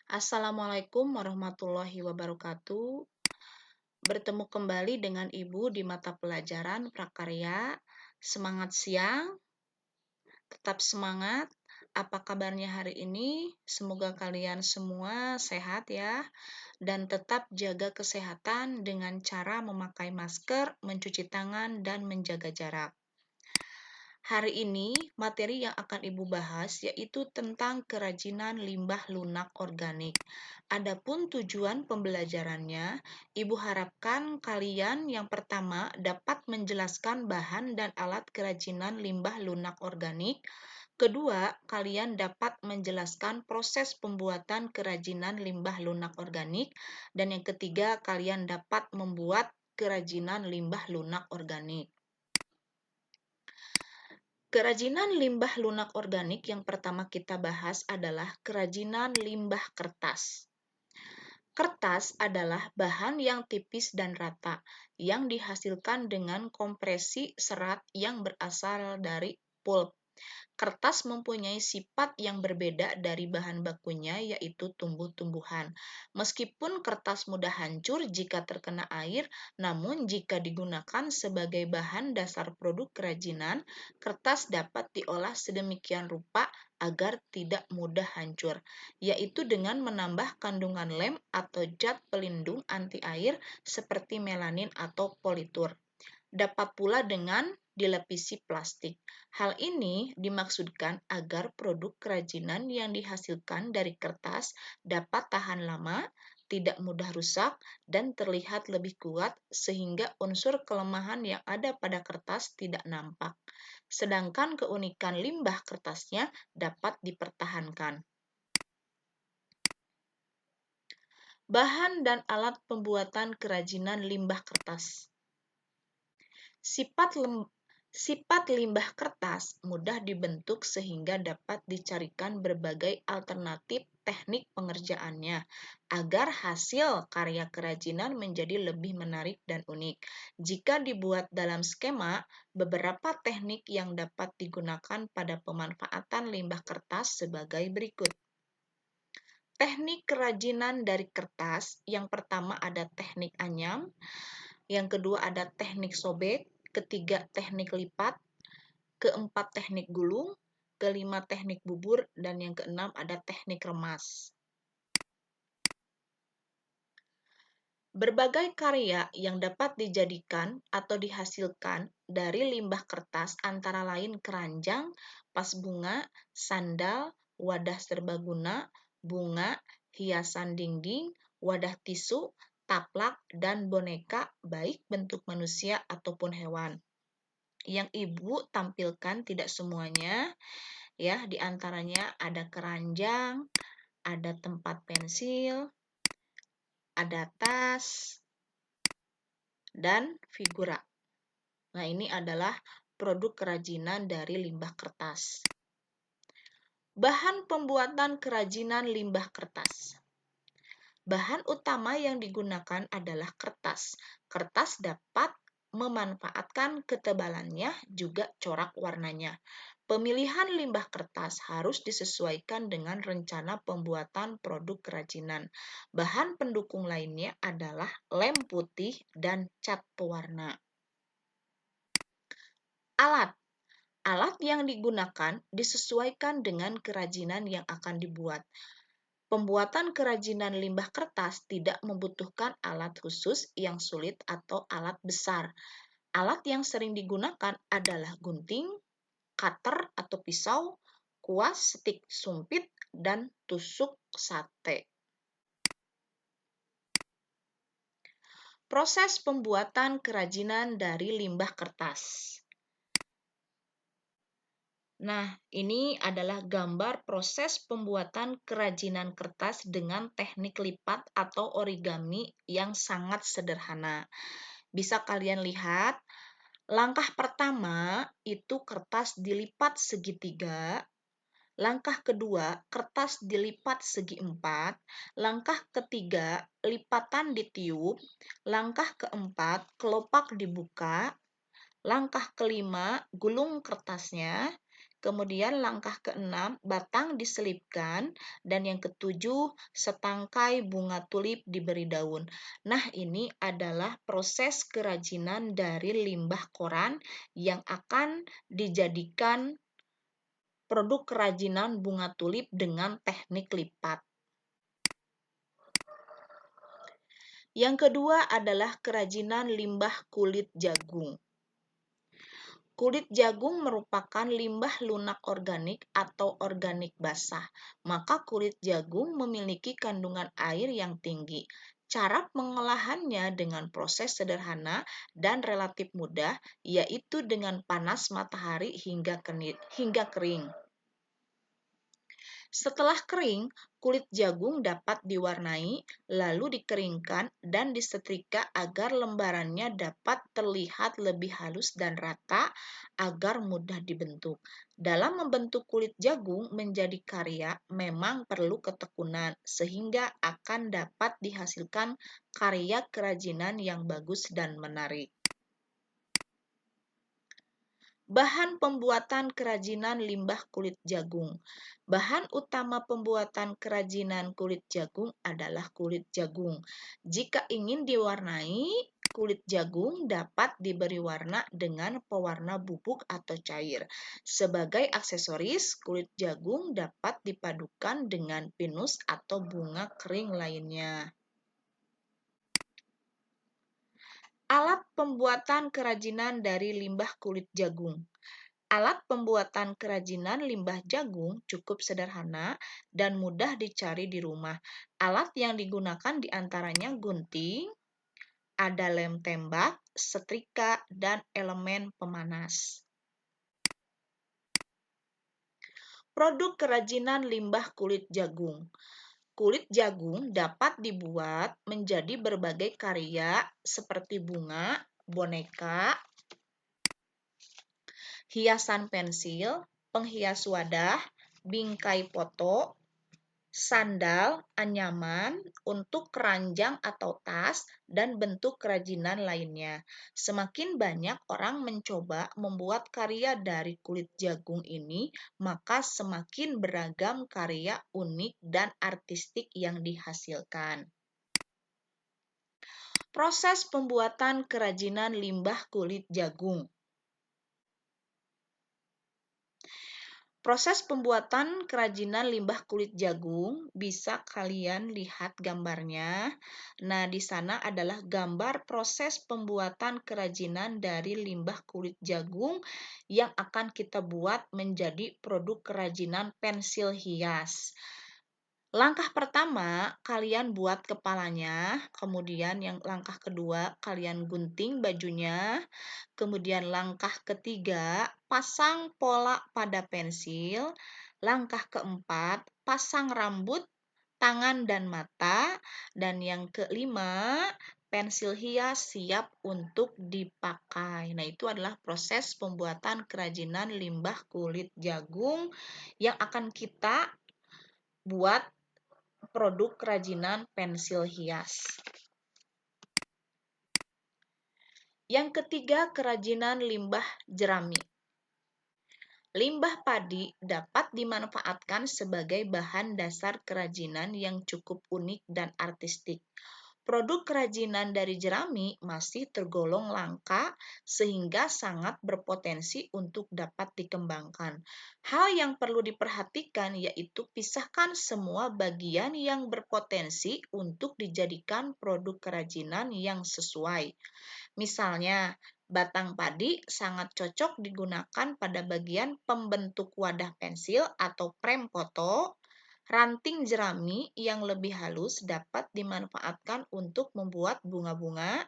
Assalamualaikum warahmatullahi wabarakatuh. Bertemu kembali dengan Ibu di mata pelajaran prakarya. Semangat siang, tetap semangat. Apa kabarnya hari ini? Semoga kalian semua sehat ya, dan tetap jaga kesehatan dengan cara memakai masker, mencuci tangan, dan menjaga jarak. Hari ini, materi yang akan Ibu bahas yaitu tentang kerajinan limbah lunak organik. Adapun tujuan pembelajarannya, Ibu harapkan kalian yang pertama dapat menjelaskan bahan dan alat kerajinan limbah lunak organik. Kedua, kalian dapat menjelaskan proses pembuatan kerajinan limbah lunak organik. Dan yang ketiga, kalian dapat membuat kerajinan limbah lunak organik. Kerajinan limbah lunak organik yang pertama kita bahas adalah kerajinan limbah kertas. Kertas adalah bahan yang tipis dan rata, yang dihasilkan dengan kompresi serat yang berasal dari pulp. Kertas mempunyai sifat yang berbeda dari bahan bakunya, yaitu tumbuh-tumbuhan. Meskipun kertas mudah hancur jika terkena air, namun jika digunakan sebagai bahan dasar produk kerajinan, kertas dapat diolah sedemikian rupa agar tidak mudah hancur, yaitu dengan menambah kandungan lem atau zat pelindung anti air seperti melanin atau politur. Dapat pula dengan dilapisi plastik. Hal ini dimaksudkan agar produk kerajinan yang dihasilkan dari kertas dapat tahan lama, tidak mudah rusak, dan terlihat lebih kuat sehingga unsur kelemahan yang ada pada kertas tidak nampak. Sedangkan keunikan limbah kertasnya dapat dipertahankan. Bahan dan alat pembuatan kerajinan limbah kertas. Sifat limbah kertas mudah dibentuk sehingga dapat dicarikan berbagai alternatif teknik pengerjaannya agar hasil karya kerajinan menjadi lebih menarik dan unik. Jika dibuat dalam skema, beberapa teknik yang dapat digunakan pada pemanfaatan limbah kertas sebagai berikut. Teknik kerajinan dari kertas, yang pertama ada teknik anyam, yang kedua ada teknik sobek, ketiga teknik lipat, keempat teknik gulung, kelima teknik bubur, dan yang keenam ada teknik remas. Berbagai karya yang dapat dijadikan atau dihasilkan dari limbah kertas antara lain keranjang, vas bunga, sandal, wadah serbaguna, bunga, hiasan dinding, wadah tisu, taplak, dan boneka baik bentuk manusia ataupun hewan. Yang Ibu tampilkan tidak semuanya, ya, di antaranya ada keranjang, ada tempat pensil, ada tas, dan figura. Nah, ini adalah produk kerajinan dari limbah kertas. Bahan pembuatan kerajinan limbah kertas. Bahan utama yang digunakan adalah kertas. Kertas dapat memanfaatkan ketebalannya, juga corak warnanya. Pemilihan limbah kertas harus disesuaikan dengan rencana pembuatan produk kerajinan. Bahan pendukung lainnya adalah lem putih dan cat pewarna. Alat yang digunakan disesuaikan dengan kerajinan yang akan dibuat. Pembuatan kerajinan limbah kertas tidak membutuhkan alat khusus yang sulit atau alat besar. Alat yang sering digunakan adalah gunting, cutter atau pisau, kuas, stik sumpit, dan tusuk sate. Proses pembuatan kerajinan dari limbah kertas. Nah, ini adalah gambar proses pembuatan kerajinan kertas dengan teknik lipat atau origami yang sangat sederhana. Bisa kalian lihat, langkah pertama itu kertas dilipat segitiga, langkah kedua kertas dilipat segi empat, langkah ketiga lipatan ditiup, langkah keempat kelopak dibuka, langkah kelima gulung kertasnya, Kemudian langkah keenam, batang diselipkan. Dan yang ketujuh, setangkai bunga tulip diberi daun. Nah, ini adalah proses kerajinan dari limbah koran yang akan dijadikan produk kerajinan bunga tulip dengan teknik lipat. Yang kedua adalah kerajinan limbah kulit jagung. Kulit jagung merupakan limbah lunak organik atau organik basah, maka kulit jagung memiliki kandungan air yang tinggi. Cara pengolahannya dengan proses sederhana dan relatif mudah, yaitu dengan panas matahari hingga kering. Setelah kering, kulit jagung dapat diwarnai, lalu dikeringkan dan disetrika agar lembarannya dapat terlihat lebih halus dan rata agar mudah dibentuk. Dalam membentuk kulit jagung menjadi karya memang perlu ketekunan, sehingga akan dapat dihasilkan karya kerajinan yang bagus dan menarik. Bahan pembuatan kerajinan limbah kulit jagung. Bahan utama pembuatan kerajinan kulit jagung adalah kulit jagung. Jika ingin diwarnai, kulit jagung dapat diberi warna dengan pewarna bubuk atau cair. Sebagai aksesoris, kulit jagung dapat dipadukan dengan pinus atau bunga kering lainnya. Alat pembuatan kerajinan dari limbah kulit jagung. Alat pembuatan kerajinan limbah jagung cukup sederhana dan mudah dicari di rumah. Alat yang digunakan diantaranya gunting, ada lem tembak, setrika, dan elemen pemanas. Produk kerajinan limbah kulit jagung. Kulit jagung dapat dibuat menjadi berbagai karya seperti bunga, boneka, hiasan pensil, penghias wadah, bingkai foto, sandal, anyaman, untuk keranjang atau tas, dan bentuk kerajinan lainnya. Semakin banyak orang mencoba membuat karya dari kulit jagung ini, maka semakin beragam karya unik dan artistik yang dihasilkan. Proses pembuatan kerajinan limbah kulit jagung. Proses pembuatan kerajinan limbah kulit jagung bisa kalian lihat gambarnya. Nah, di sana adalah gambar proses pembuatan kerajinan dari limbah kulit jagung yang akan kita buat menjadi produk kerajinan pensil hias. Langkah pertama, kalian buat kepalanya, kemudian yang langkah kedua, kalian gunting bajunya, kemudian langkah ketiga, pasang pola pada pensil, langkah keempat, pasang rambut, tangan, dan mata, dan yang kelima, pensil hias siap untuk dipakai. Nah, itu adalah proses pembuatan kerajinan limbah kulit jagung yang akan kita buat produk kerajinan pensil hias. Yang ketiga, kerajinan limbah jerami. Limbah padi dapat dimanfaatkan sebagai bahan dasar kerajinan yang cukup unik dan artistik. Produk kerajinan dari jerami masih tergolong langka sehingga sangat berpotensi untuk dapat dikembangkan. Hal yang perlu diperhatikan yaitu pisahkan semua bagian yang berpotensi untuk dijadikan produk kerajinan yang sesuai. Misalnya, batang padi sangat cocok digunakan pada bagian pembentuk wadah pensil atau prem foto. Ranting jerami yang lebih halus dapat dimanfaatkan untuk membuat bunga-bunga.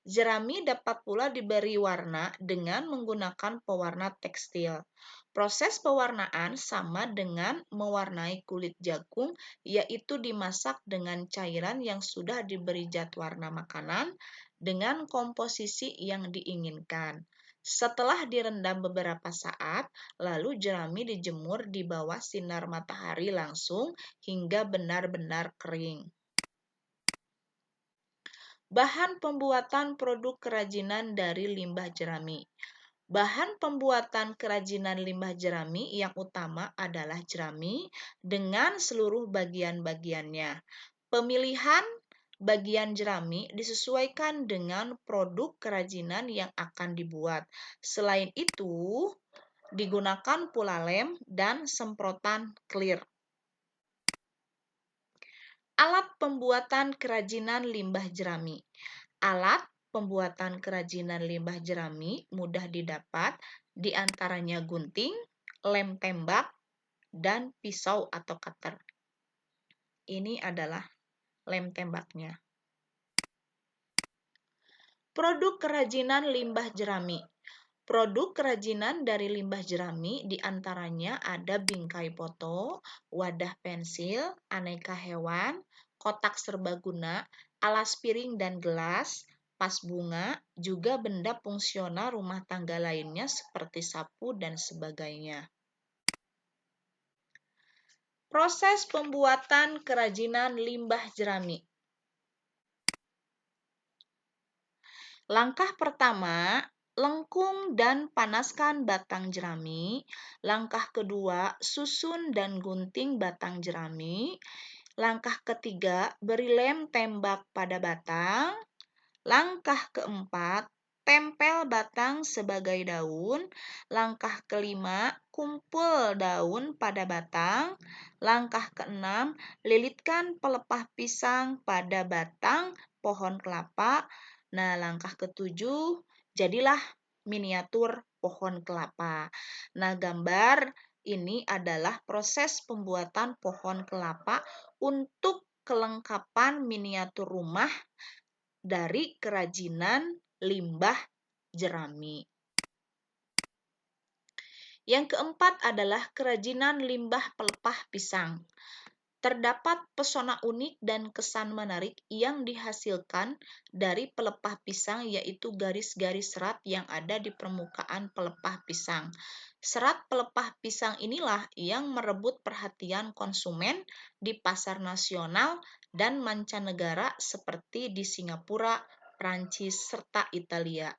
Jerami dapat pula diberi warna dengan menggunakan pewarna tekstil. Proses pewarnaan sama dengan mewarnai kulit jagung, yaitu dimasak dengan cairan yang sudah diberi zat warna makanan dengan komposisi yang diinginkan. Setelah direndam beberapa saat, lalu jerami dijemur di bawah sinar matahari langsung hingga benar-benar kering. Bahan pembuatan produk kerajinan dari limbah jerami. Bahan pembuatan kerajinan limbah jerami yang utama adalah jerami dengan seluruh bagian-bagiannya. Pemilihan bagian jerami disesuaikan dengan produk kerajinan yang akan dibuat. Selain itu, digunakan pula lem dan semprotan clear. Alat pembuatan kerajinan limbah jerami. Alat pembuatan kerajinan limbah jerami mudah didapat, di antaranya gunting, lem tembak, dan pisau atau cutter. Ini adalah lem tembaknya. Produk kerajinan limbah jerami. Produk kerajinan dari limbah jerami diantaranya ada bingkai foto, wadah pensil, aneka hewan, kotak serbaguna, alas piring dan gelas, vas bunga, juga benda fungsional rumah tangga lainnya seperti sapu dan sebagainya. Proses pembuatan kerajinan limbah jerami. Langkah pertama, lengkung dan panaskan batang jerami. Langkah kedua, susun dan gunting batang jerami. Langkah ketiga, beri lem tembak pada batang. Langkah keempat, tempel batang sebagai daun. Langkah kelima, kumpul daun pada batang. Langkah keenam, lilitkan pelepah pisang pada batang pohon kelapa. Nah, langkah ketujuh, jadilah miniatur pohon kelapa. Nah, gambar ini adalah proses pembuatan pohon kelapa untuk kelengkapan miniatur rumah dari kerajinan limbah jerami. Yang keempat adalah kerajinan limbah pelepah pisang. Terdapat pesona unik dan kesan menarik yang dihasilkan dari pelepah pisang, yaitu garis-garis serat yang ada di permukaan pelepah pisang. Serat pelepah pisang inilah yang merebut perhatian konsumen di pasar nasional dan mancanegara seperti di Singapura, Prancis, serta Italia.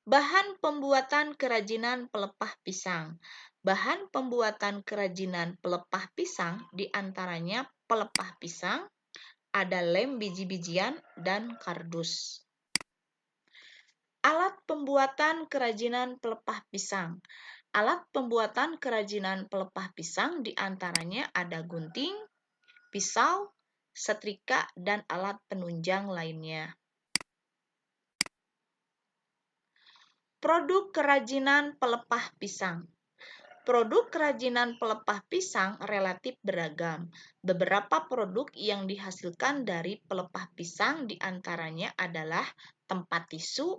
Bahan pembuatan kerajinan pelepah pisang. Bahan pembuatan kerajinan pelepah pisang diantaranya pelepah pisang, ada lem biji-bijian, dan kardus. Alat pembuatan kerajinan pelepah pisang. Alat pembuatan kerajinan pelepah pisang diantaranya ada gunting, pisau, setrika, dan alat penunjang lainnya. Produk kerajinan pelepah pisang. Produk kerajinan pelepah pisang relatif beragam. Beberapa produk yang dihasilkan dari pelepah pisang diantaranya adalah tempat tisu,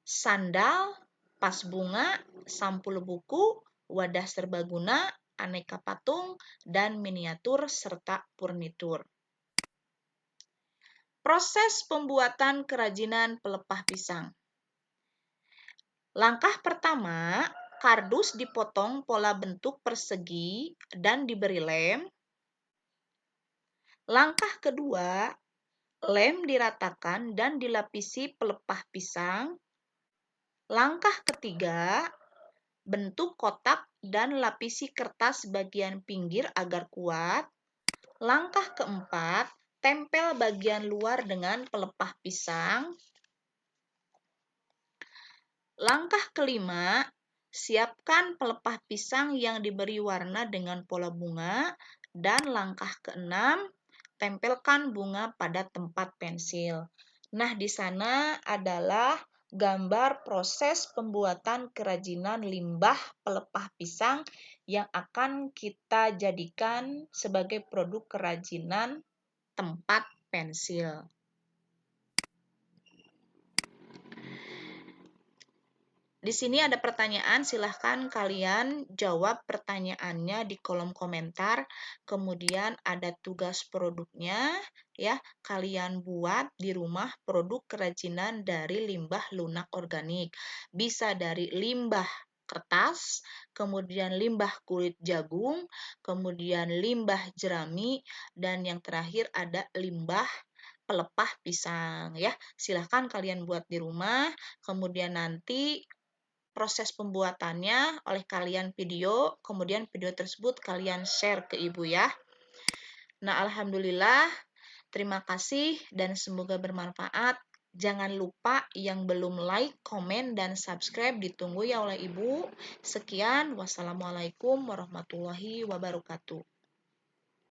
sandal, vas bunga, sampul buku, wadah serbaguna, aneka patung, dan miniatur serta furnitur. Proses pembuatan kerajinan pelepah pisang. Langkah pertama, kardus dipotong pola bentuk persegi dan diberi lem. Langkah kedua, lem diratakan dan dilapisi pelepah pisang. Langkah ketiga, bentuk kotak dan lapisi kertas bagian pinggir agar kuat. Langkah keempat, tempel bagian luar dengan pelepah pisang. Langkah kelima, siapkan pelepah pisang yang diberi warna dengan pola bunga. Dan langkah keenam, tempelkan bunga pada tempat pensil. Nah, di sana adalah gambar proses pembuatan kerajinan limbah pelepah pisang yang akan kita jadikan sebagai produk kerajinan tempat pensil. Di sini ada pertanyaan, silahkan kalian jawab pertanyaannya di kolom komentar. Kemudian ada tugas produknya, ya. Kalian buat di rumah produk kerajinan dari limbah lunak organik. Bisa dari limbah kertas, kemudian limbah kulit jagung, kemudian limbah jerami, dan yang terakhir ada limbah pelepah pisang ya. Silahkan kalian buat di rumah, kemudian nanti proses pembuatannya oleh kalian video, kemudian video tersebut kalian share ke ibu ya. Nah, alhamdulillah, terima kasih dan semoga bermanfaat. Jangan lupa yang belum like, komen, dan subscribe ditunggu ya oleh ibu. Sekian, wassalamualaikum warahmatullahi wabarakatuh.